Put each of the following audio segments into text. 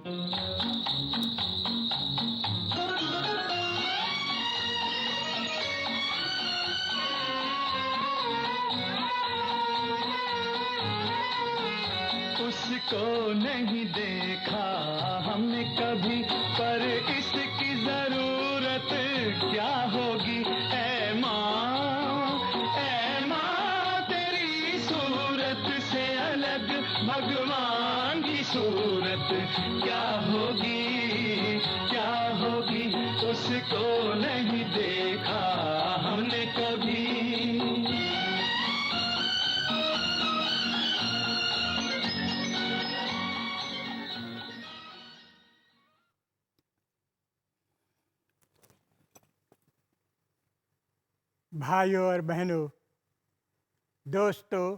उसको नहीं देखा हमने कभी, पर इसकी जरूरत क्या होगी। ऐ माँ तेरी सूरत से अलग भगवान की सूरत क्या होगी, क्या होगी। उसको नहीं देखा हमने कभी। भाइयों और बहनों, दोस्तों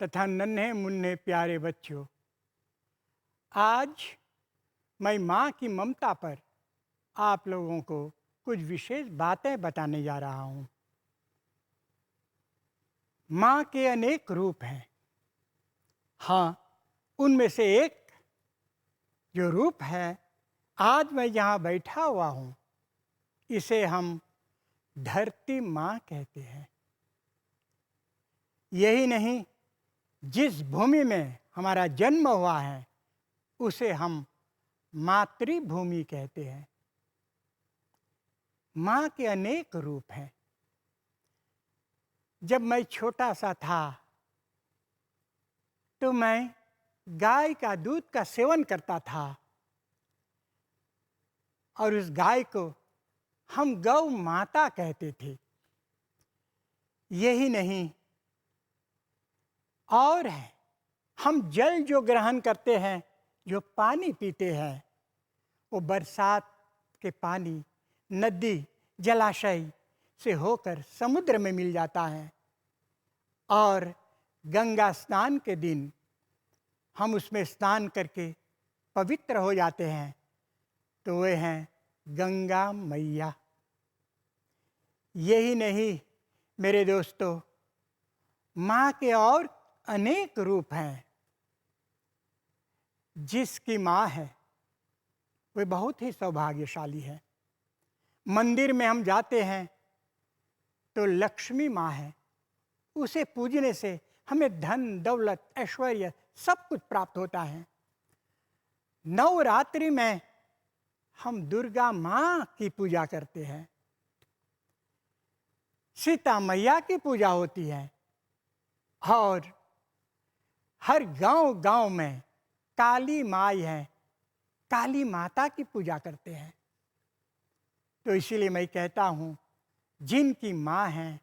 तथा नन्हे मुन्ने प्यारे बच्चों, आज मैं माँ की ममता पर आप लोगों को कुछ विशेष बातें बताने जा रहा हूँ। माँ के अनेक रूप हैं। हाँ, उनमें से एक जो रूप है, आज मैं यहाँ बैठा हुआ हूँ, इसे हम धरती माँ कहते हैं। यही नहीं, जिस भूमि में हमारा जन्म हुआ है उसे हम मातृभूमि कहते हैं। माँ के अनेक रूप हैं। जब मैं छोटा सा था तो मैं गाय का दूध का सेवन करता था और उस गाय को हम गौ माता कहते थे। यही नहीं, और है, हम जल जो ग्रहण करते हैं, जो पानी पीते हैं, वो बरसात के पानी नदी जलाशय से होकर समुद्र में मिल जाता है और गंगा स्नान के दिन हम उसमें स्नान करके पवित्र हो जाते हैं, तो वे हैं गंगा मैया। यही नहीं मेरे दोस्तों, माँ के और अनेक रूप हैं। जिसकी माँ है वे बहुत ही सौभाग्यशाली है। मंदिर में हम जाते हैं तो लक्ष्मी माँ है, उसे पूजने से हमें धन दौलत ऐश्वर्य सब कुछ प्राप्त होता है। नवरात्रि में हम दुर्गा माँ की पूजा करते हैं, सीता मैया की पूजा होती है और हर गांव गांव में काली माई है, काली माता की पूजा करते हैं। तो इसीलिए मैं कहता हूँ, जिनकी माँ है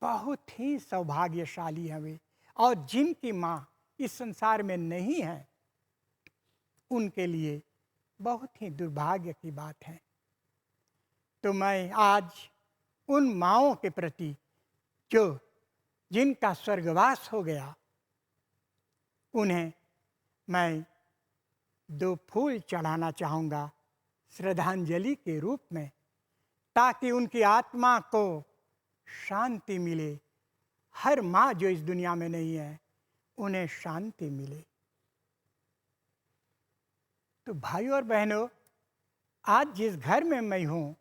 बहुत ही सौभाग्यशाली है वे, और जिनकी माँ इस संसार में नहीं है उनके लिए बहुत ही दुर्भाग्य की बात है। तो मैं आज उन माँओं के प्रति जो जिनका स्वर्गवास हो गया, उन्हें मैं 2 फूल चढ़ाना चाहूँगा श्रद्धांजलि के रूप में, ताकि उनकी आत्मा को शांति मिले। हर माँ जो इस दुनिया में नहीं है, उन्हें शांति मिले। तो भाइयों और बहनों, आज जिस घर में मैं हूँ,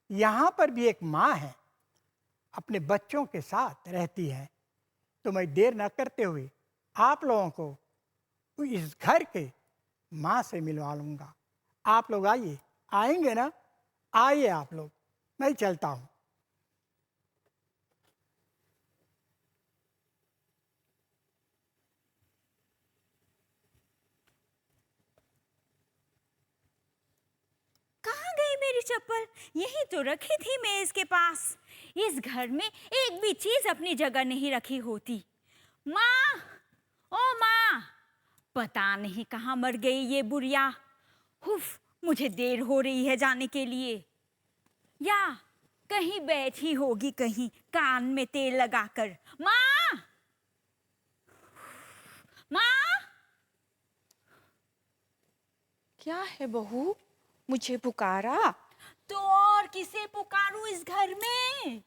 यहाँ पर भी एक माँ है, अपने बच्चों के साथ रहती है। तो मैं देर न करते हुए आप लोगों को इस घर के माँ से मिलवा लूँगा। आप लोग आइए, आएंगे ना? आइए आप लोग, मैं चलता हूँ। कहाँ गई मेरी चप्पल? यहीं तो रखी थी मेज के पास। इस घर में एक भी चीज अपनी जगह नहीं रखी होती। माँ, ओ माँ, पता नहीं कहाँ मर गई ये बुढ़िया। हुफ, मुझे देर हो रही है जाने के लिए। या कहीं बैठी होगी, कहीं कान में तेल लगाकर। माँ, माँ। क्या है बहू, मुझे पुकारा? तो और किसे पुकारूं इस घर में?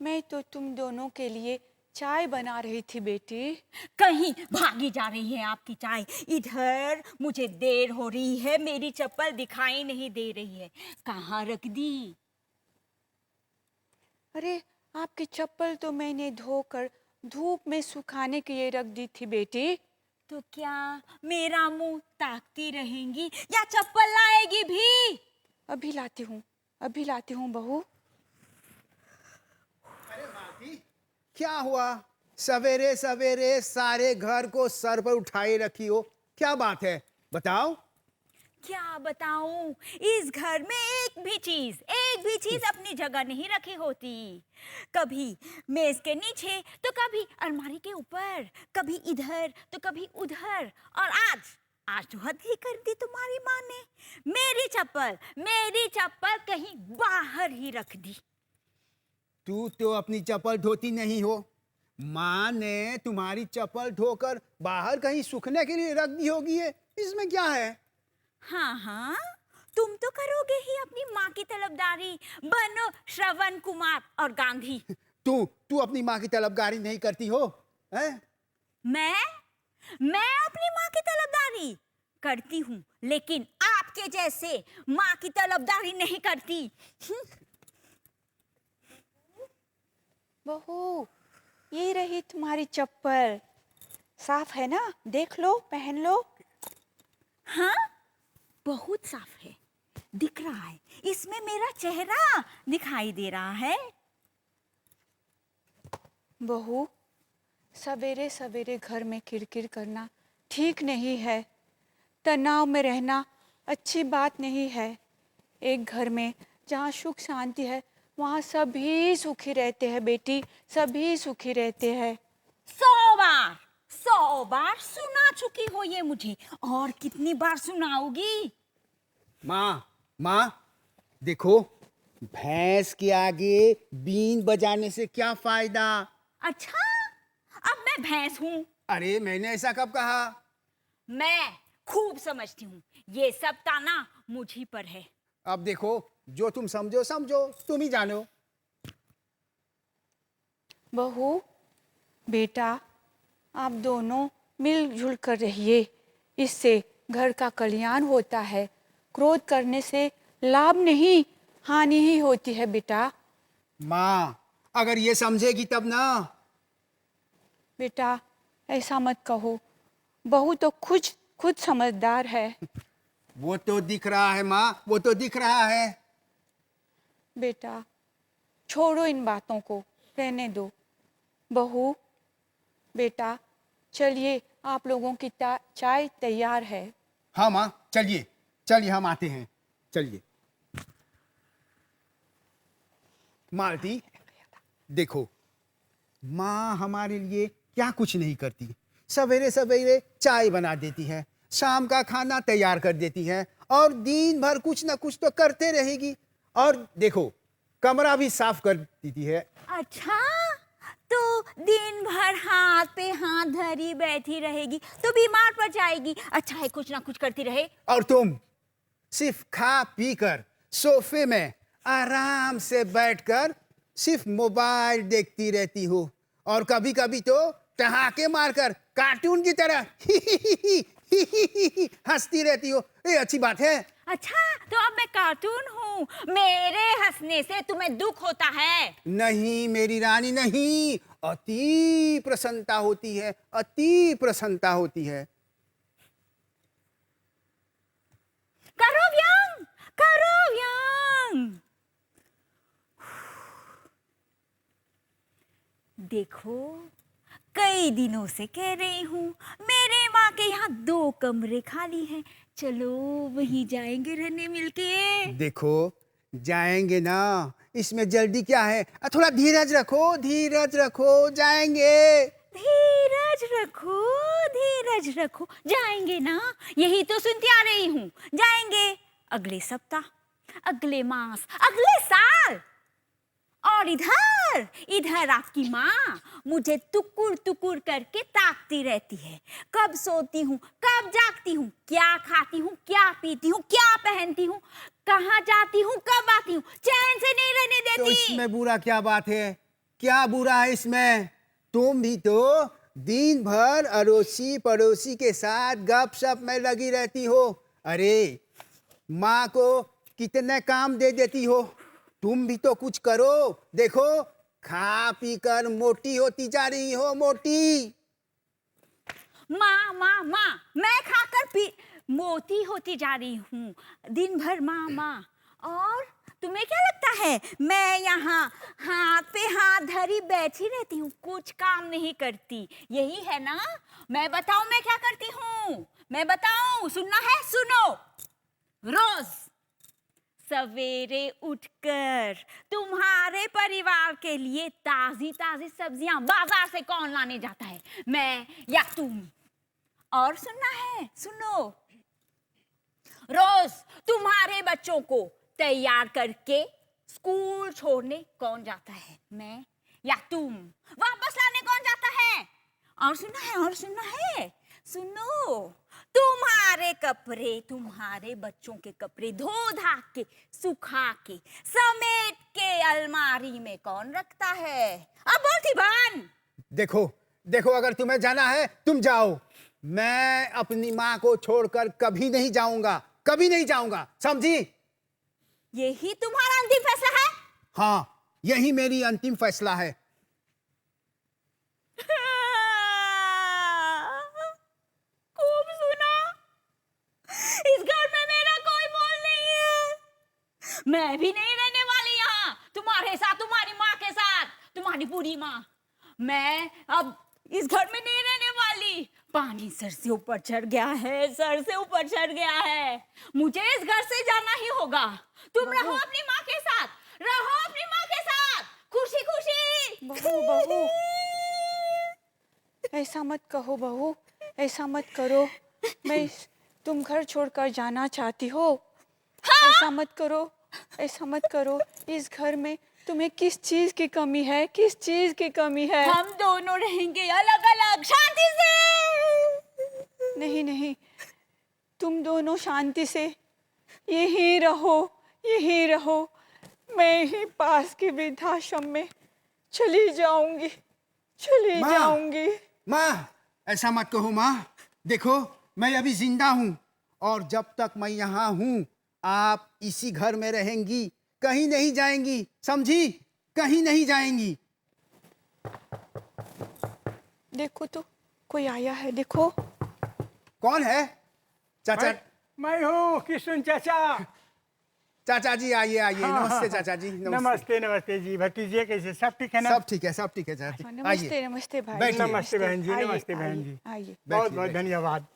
मैं तो तुम दोनों के लिए चाय बना रही थी बेटी। कहीं भागी जा रही है आपकी चाय। इधर मुझे देर हो रही है, मेरी चप्पल दिखाई नहीं दे रही है, कहाँ रख दी? अरे आपकी चप्पल तो मैंने धोकर धूप में सुखाने के लिए रख दी थी बेटी। तो क्या मेरा मुंह ताकती रहेंगी या चप्पल लाएगी भी? अभी लाती हूँ बहू। क्या हुआ? सवेरे सवेरे सारे घर को सर पर उठाए रखी हो, क्या बात है? बताओ। क्या बताऊं, इस घर में एक भी चीज अपनी जगह नहीं रखी होती। कभी मेज के नीचे तो कभी अलमारी के ऊपर, कभी इधर तो कभी उधर। और आज तो हद ही कर दी तुम्हारी माँ ने। मेरी चप्पल कहीं बाहर ही रख दी। तू तो अपनी चप्पल धोती नहीं हो। माँ ने तुम्हारी चप्पल धोकर बाहर कहीं सूखने के लिए रख दी होगी है। इसमें क्या है? हाँ, तुम तो करोगे ही अपनी माँ की तलबदारी। बनो श्रवण कुमार और गांधी। तू अपनी माँ की तलबगारी नहीं करती हो, हैं? मैं अपनी माँ की तलबदारी करती हूँ, लेकिन आपके जैसे माँ की तलबदारी नहीं करती। बहू, ये रही तुम्हारी चप्पल। साफ है ना? देख लो, पहन लो। हाँ, बहुत साफ है, दिख रहा है। इसमें मेरा चेहरा दिखाई दे रहा है। बहू, सवेरे सवेरे घर में किरकिर करना ठीक नहीं है। तनाव में रहना अच्छी बात नहीं है। एक घर में जहाँ सुख शांति है, वहाँ सभी सुखी रहते हैं बेटी, सभी सुखी रहते हैं। 100 बार सुना चुकी हो ये मुझे, और कितनी बार सुनाओगी? माँ, देखो, भैंस के आगे बीन बजाने से क्या फायदा? अच्छा, अब मैं भैंस हूँ? अरे मैंने ऐसा कब कहा? मैं खूब समझती हूँ, ये सब ताना मुझी पर है। अब देखो, जो तुम समझो, तुम ही जानो। बहू, बेटा, आप दोनों मिलजुल कर रहिए, इससे घर का कल्याण होता है। क्रोध करने से लाभ नहीं, हानि ही होती है बेटा। माँ, अगर ये समझेगी तब ना। बेटा, ऐसा मत कहो, बहू तो खुद समझदार है। वो तो दिख रहा है माँ, वो तो दिख रहा है। बेटा, छोड़ो इन बातों को, रहने दो। बहू, बेटा, चलिए, आप लोगों की चाय तैयार है। हाँ माँ, चलिए हम आते हैं, चलिए। मालती, देखो, माँ हमारे लिए क्या कुछ नहीं करती। सवेरे सवेरे चाय बना देती है, शाम का खाना तैयार कर देती है, और दिन भर कुछ ना कुछ तो करते रहेगी। और देखो, कमरा भी साफ कर देती है। अच्छा, तो दिन भर हाथ पे हाथ धरी बैठी रहेगी तो बीमार पड़ जाएगी। अच्छा है, कुछ ना कुछ करती रहे। और तुम सिर्फ खा पी कर सोफे में आराम से बैठकर सिर्फ मोबाइल देखती रहती हो, और कभी कभी तो ठहाके मारकर कार्टून की तरह हंसती रहती हो। ये अच्छी बात है? अच्छा, तो अब मैं कार्टून हूँ? मेरे हंसने से तुम्हें दुख होता है? नहीं मेरी रानी, नहीं। अति प्रसन्नता होती है, अति प्रसन्नता होती है। करो व्यंग, करो व्यंग। देखो, कई दिनों से कह रही हूँ, मेरे माँ के यहाँ 2 कमरे खाली हैं, चलो वहीं जाएंगे रहने मिलके। देखो, जाएंगे ना, इसमें जल्दी क्या है? थोड़ा धीरज रखो, जाएंगे। धीरज रखो, जाएंगे ना, यही तो सुनती आ रही हूँ। जाएंगे अगले सप्ताह, अगले मास, अगले साल। और इधर आपकी माँ मुझे टुकुर करके ताकती रहती है। कब सोती हूँ, कब जागती हूँ, क्या खाती हूँ, क्या पीती हूँ, क्या पहनती हूँ, कहाँ जाती हूँ, कब आती हूँ, चैन से नहीं रहने देती। तो इसमें बुरा क्या बात है? क्या बुरा है इसमें? तुम भी तो दिन भर अड़ोसी पड़ोसी के साथ गपशप में लगी रहती हो। अरे माँ को कितने काम दे देती हो, तुम भी तो कुछ करो। देखो खा पी कर मोटी होती जा रही हो, मोटी। माँ माँ माँ, मैं खाकर पी मोटी होती जा रही हूँ दिन भर। माँ माँ, और तुम्हें क्या लगता है मैं यहाँ हाथ पे हाथ धरी बैठी रहती हूँ, कुछ काम नहीं करती? यही है ना? मैं बताऊं मैं क्या करती हूँ? मैं बताऊं, सुनना है? सुनो। रोज सवेरे उठकर तुम्हारे परिवार के लिए ताजी ताजी सब्जियां बाजार से कौन लाने जाता है, मैं या तुम? और सुनना है? सुनो। रोज तुम्हारे बच्चों को तैयार करके स्कूल छोड़ने कौन जाता है, मैं या तुम? वापस लाने कौन जाता है? और सुनना है? और सुनना है? सुनो। तुम्हारे कपड़े, तुम्हारे बच्चों के कपड़े धो धा के, सुखा के, समेट के अलमारी में कौन रखता है? अब बोलती बहन। देखो देखो, अगर तुम्हें जाना है तुम जाओ, मैं अपनी माँ को छोड़कर कभी नहीं जाऊंगा, कभी नहीं जाऊंगा, समझी? यही तुम्हारा अंतिम फैसला है? हाँ, यही मेरी अंतिम फैसला है। खूब सुना। इस घर में मेरा कोई मोल नहीं है। मैं भी नहीं रहने वाली यहाँ तुम्हारे साथ, तुम्हारी माँ के साथ, तुम्हारी पूरी माँ। मैं अब इस घर में नहीं रहने वाली। पानी सर से ऊपर चढ़ गया है, सर से ऊपर चढ़ गया है। मुझे इस घर से जाना ही होगा। तुम रहो अपनी माँ के साथ, रहो अपनी माँ के साथ, खुशी खुशी। बहू बहू, ऐसा मत कहो बहू, ऐसा मत करो। तुम घर छोड़कर जाना चाहती हो? हाँ? ऐसा मत करो, ऐसा मत करो। इस घर में तुम्हें किस चीज की कमी है? किस चीज की कमी है? हम दोनों रहेंगे अलग अलग शांति से। नहीं नहीं, तुम दोनों शांति से यही रहो, यही रहो। मैं ही पास के वृद्धाश्रम में चली जाऊंगी, चली माँ, जाऊंगी। माँ, ऐसा मत कहो माँ। देखो मैं अभी जिंदा हूँ और जब तक मैं यहाँ हूँ आप इसी घर में रहेंगी, कहीं नहीं जाएंगी, समझी? कहीं नहीं जाएंगी। देखो तो कोई आया है, देखो। कौन है? चाचा? मैं हूँ किशुन चाचा। चाचा जी आइए आइए। हाँ, नमस्ते हाँ, चाचा जी। नमस्ते नमस्ते जी। भतीजे कैसे, सब ठीक है ना? सब ठीक है, सब ठीक है चाचा जी। नमस्ते आइए। नमस्ते भाई। बैठिए। नमस्ते बहन जी, आइए, नमस्ते बहन आइए, जी। आइए। बहुत बहुत बैठिए। धन्यवाद,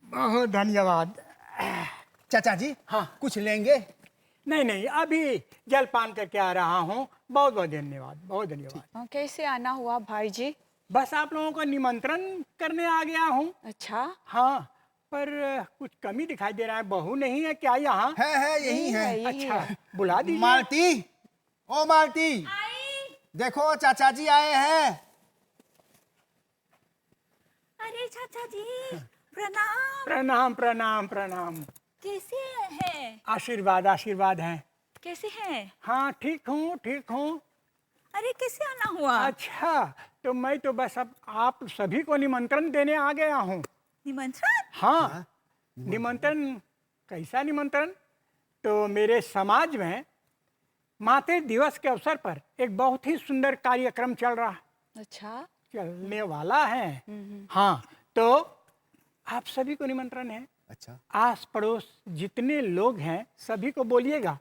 बहुत धन्यवाद। चाचा जी हाँ। कुछ लेंगे? नहीं नहीं, अभी जलपान करके आ रहा हूँ। बहुत बहुत धन्यवाद, बहुत धन्यवाद। हाँ, कैसे आना हुआ भाई जी? बस आप लोगों को निमंत्रण करने आ गया हूँ। अच्छा, हाँ, पर कुछ कमी दिखाई दे रहा है। बहू नहीं है क्या यहाँ? है यही है। यही अच्छा, है। बुला दीजिए। मालती, ओ मालती, आई। देखो चाचा जी आए हैं। अरे चाचा जी, प्रणाम। प्रणाम प्रणाम प्रणाम। कैसे हैं? आशीर्वाद आशीर्वाद है। कैसे हैं? हाँ ठीक हूँ, ठीक हूँ। अरे कैसे आना हुआ? अच्छा, तो मैं तो बस अब आप सभी को निमंत्रण देने आ गया हूँ। निमंत्रण? हाँ, निमंत्रण। कैसा निमंत्रण? तो मेरे समाज में मातृ दिवस के अवसर पर एक बहुत ही सुंदर कार्यक्रम अच्छा। चलने वाला है। हाँ, तो आप सभी को निमंत्रण है। अच्छा, आस पड़ोस जितने लोग हैं सभी को बोलिएगा।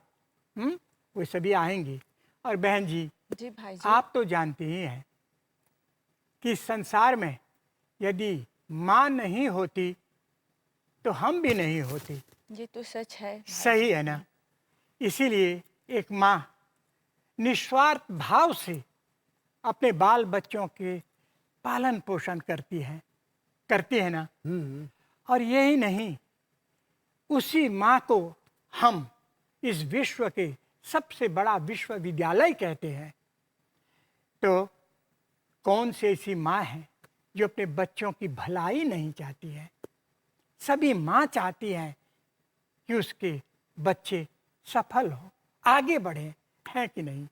वो सभी आएंगे। और बहन जी, जी भाई जी। आप तो जानती ही हैं कि संसार में यदि माँ नहीं होती तो हम भी नहीं होते। ये तो सच है। सही है ना? इसीलिए एक माँ निस्वार्थ भाव से अपने बाल बच्चों के पालन पोषण करती है ना? और यही नहीं, उसी माँ को हम इस विश्व के सबसे बड़ा विश्वविद्यालय कहते हैं। तो कौन सी ऐसी माँ है जो अपने बच्चों की भलाई नहीं चाहती है? सभी माँ चाहती हैं कि उसके बच्चे सफल हो, आगे बढ़े, हैं कि नहीं?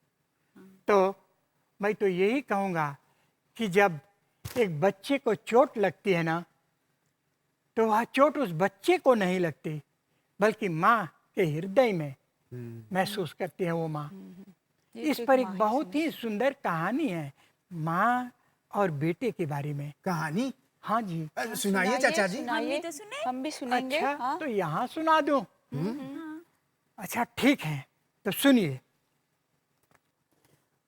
तो मैं तो यही कहूँगा कि जब एक बच्चे को चोट लगती है ना, तो वह चोट उस बच्चे को नहीं लगती, बल्कि माँ के हृदय में महसूस करती है वो माँ। ये इस तो पर एक माँ ही बहुत ही सुंदर कहानी है माँ और बेटे के बारे में। कहानी हाँ जी। सुनाइए चाचा जी। हम भी तो सुने। हम भी सुनेंगे। अच्छा, हाँ। तो यहाँ सुना दूं? अच्छा ठीक है, तो सुनिए।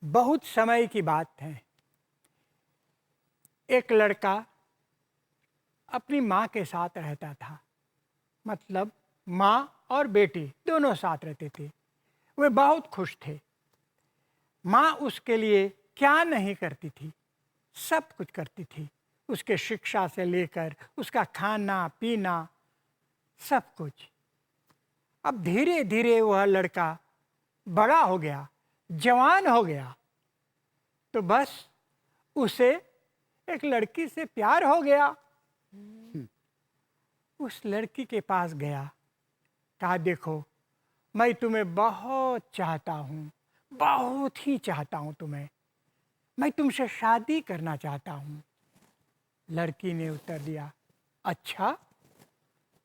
बहुत समय की बात है, एक लड़का अपनी माँ के साथ रहता था। मतलब माँ और बेटी दोनों साथ रहते थे। वे बहुत खुश थे। माँ उसके लिए क्या नहीं करती थी, सब कुछ करती थी। उसके शिक्षा से लेकर उसका खाना पीना सब कुछ। अब धीरे धीरे वह लड़का बड़ा हो गया, जवान हो गया, तो बस उसे एक लड़की से प्यार हो गया। उस लड़की के पास गया, कहा देखो मैं तुम्हें बहुत चाहता हूँ, बहुत ही चाहता हूँ तुम्हें, मैं तुमसे शादी करना चाहता हूँ। लड़की ने उत्तर दिया, अच्छा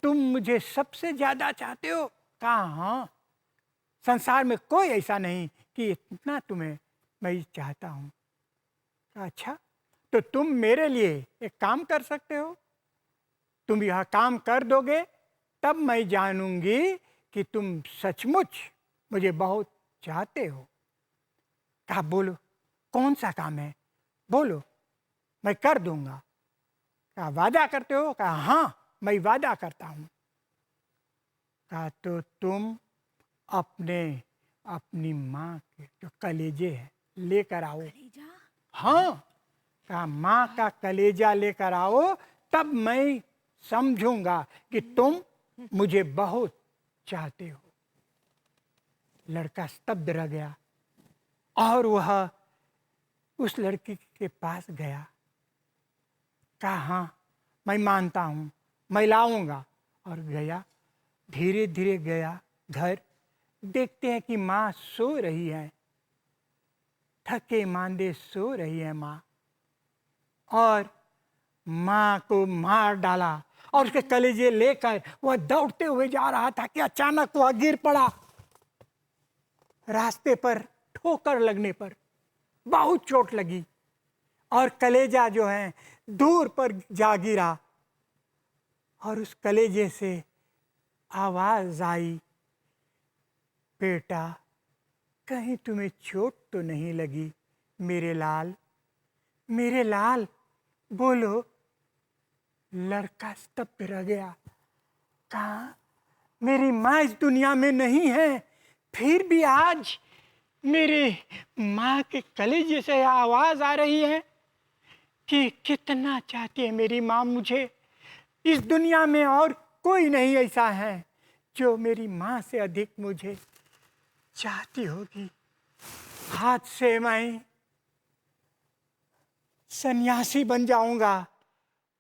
तुम मुझे सबसे ज़्यादा चाहते हो? कहा हाँ, संसार में कोई ऐसा नहीं कि इतना तुम्हें मैं चाहता हूँ। कहा अच्छा, तो तुम मेरे लिए एक काम कर सकते हो, तुम यह काम कर दोगे तब मैं जानूंगी कि तुम सचमुच मुझे बहुत चाहते हो। कहा बोलो कौन सा काम है, बोलो मैं कर दूंगा। कहा वादा करते हो? कहा हाँ मैं वादा करता हूँ। कहा तो तुम अपनी माँ के जो कलेजे है लेकर आओ। हाँ, कहा माँ का कलेजा लेकर आओ, तब मैं समझूंगा कि तुम मुझे बहुत चाहते हो। लड़का स्तब्ध रह गया और वह उस लड़की के पास गया। कहा हाँ मैं मानता हूँ, मैं लाऊंगा। और गया, धीरे धीरे गया घर। देखते हैं कि माँ सो रही है, थके मांदे सो रही है माँ। और माँ को मार डाला और उसके कलेजे लेकर वह दौड़ते हुए जा रहा था कि अचानक वह गिर पड़ा। रास्ते पर ठोकर लगने पर बहुत चोट लगी और कलेजा जो है दूर पर जा गिरा। और उस कलेजे से आवाज आई, बेटा कहीं तुम्हें चोट तो नहीं लगी मेरे लाल, मेरे लाल बोलो। लड़का स्तब्ध रह गया। कहा मेरी माँ इस दुनिया में नहीं है, फिर भी आज मेरे माँ के कलेजे से आवाज आ रही है कि कितना चाहती है मेरी माँ मुझे। इस दुनिया में और कोई नहीं ऐसा है जो मेरी माँ से अधिक मुझे चाहती होगी। आज से मैं सन्यासी बन जाऊंगा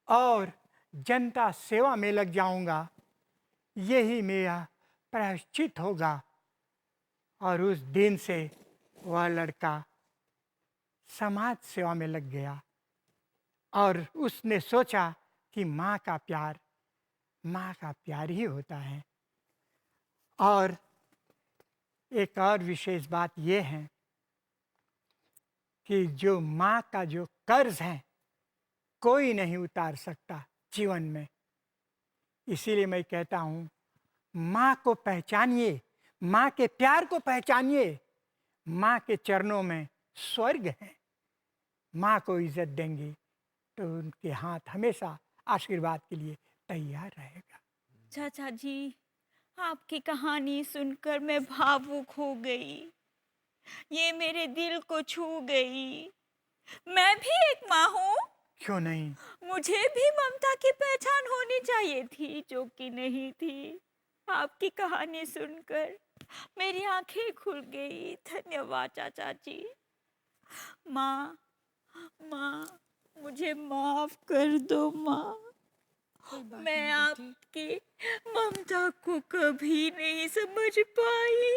और जनता सेवा में लग जाऊंगा, यही मेरा प्रायश्चित होगा। और उस दिन से वह लड़का समाज सेवा में लग गया और उसने सोचा कि माँ का प्यार ही होता है। और एक और विशेष बात यह है कि जो माँ का जो कर्ज है कोई नहीं उतार सकता जीवन में। इसीलिए मैं कहता हूँ माँ को पहचानिए, माँ के प्यार को पहचानिए। माँ के चरणों में स्वर्ग है। माँ को इज्जत देंगे तो उनके हाथ हमेशा आशीर्वाद के लिए तैयार रहेगा। चाचा जी, आपकी कहानी सुनकर मैं भावुक हो गई। ये मेरे दिल को छू गई। मैं भी एक माँ हूँ। क्यों नहीं? मुझे भी ममता की पहचान होनी चाहिए थी, जो कि नहीं थी। आपकी कहानी सुनकर मेरी आंखें खुल गई। धन्यवाद चाचा जी। माँ, माँ, मुझे माफ कर दो माँ। मैं आपकी ममता को कभी नहीं समझ पाई।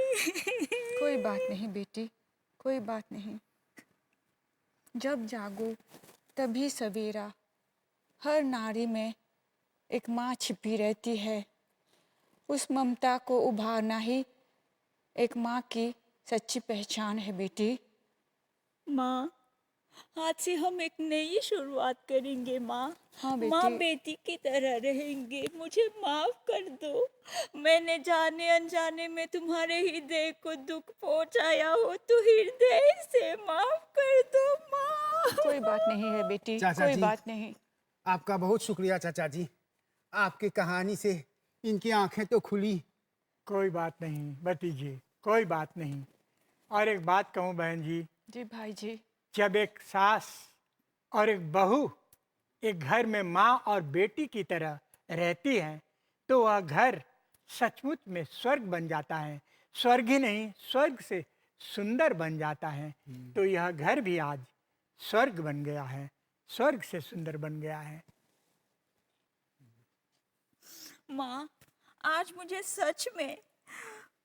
कोई बात नहीं बेटी, कोई बात नहीं। जब जागो तभी सवेरा हर नारी में एक माँ छिपी रहती है। उस ममता को उभारना ही एक माँ की सच्ची पहचान है बेटी। माँ, आज से हम एक नई शुरुआत करेंगे माँ। हाँ बेटी। माँ बेटी की तरह रहेंगे। मुझे माफ कर दो, मैंने जाने अनजाने में तुम्हारे हृदय को दुख पहुंचाया हो तो हृदय से माफ कर दो माँ। कोई बात नहीं है बेटी, चाचा कोई जी। बात नहीं। आपका बहुत शुक्रिया चाचा जी, आपकी कहानी से इनकी आंखें तो खुली। कोई बात नहीं भतीजी, कोई बात नहीं। और एक बात कहूँ बहन जी, जी भाई जी। जब एक सास और एक बहू एक घर में माँ और बेटी की तरह रहती हैं तो वह घर सचमुच में स्वर्ग बन जाता है। स्वर्ग ही नहीं, स्वर्ग से सुंदर बन जाता है। तो यह घर भी आज स्वर्ग बन गया है, स्वर्ग से सुंदर बन गया है। माँ, आज मुझे सच में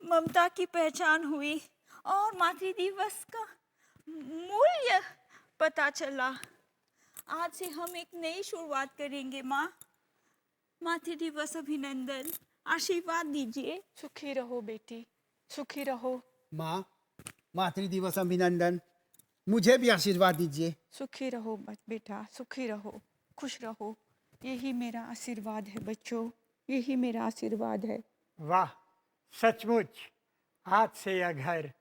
ममता की पहचान हुई और मातृ दिवस का मूल्य पता चला। आज से हम एक नई शुरुआत करेंगे माँ। मातृ दिवस अभिनंदन, आशीर्वाद दीजिए। सुखी रहो बेटी, सुखी रहो। माँ, मातृ दिवस अभिनंदन। मुझे भी आशीर्वाद दीजिए। सुखी रहो बेटा, सुखी रहो, खुश रहो। यही मेरा आशीर्वाद है बच्चों, यही मेरा आशीर्वाद है। वाह, सचमुच आज से यह घर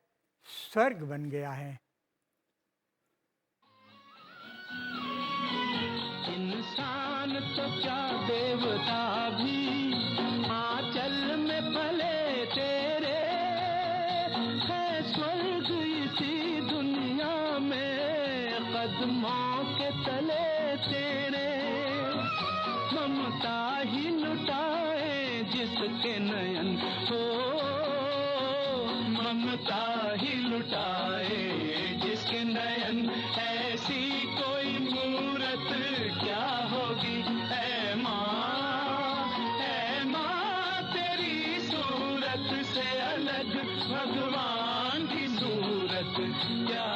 स्वर्ग बन गया है। इंसान तो क्या देवता भी आंचल में पले तेरे, है स्वर्ग इसी दुनिया में कदमों के तले तेरे। ममता ही लुटाए जिसके नयन हो, ममता ही लुटाए जिसके नयन, ऐसी कोई मूरत क्या होगी ऐ माँ तेरी सूरत से अलग भगवान की सूरत क्या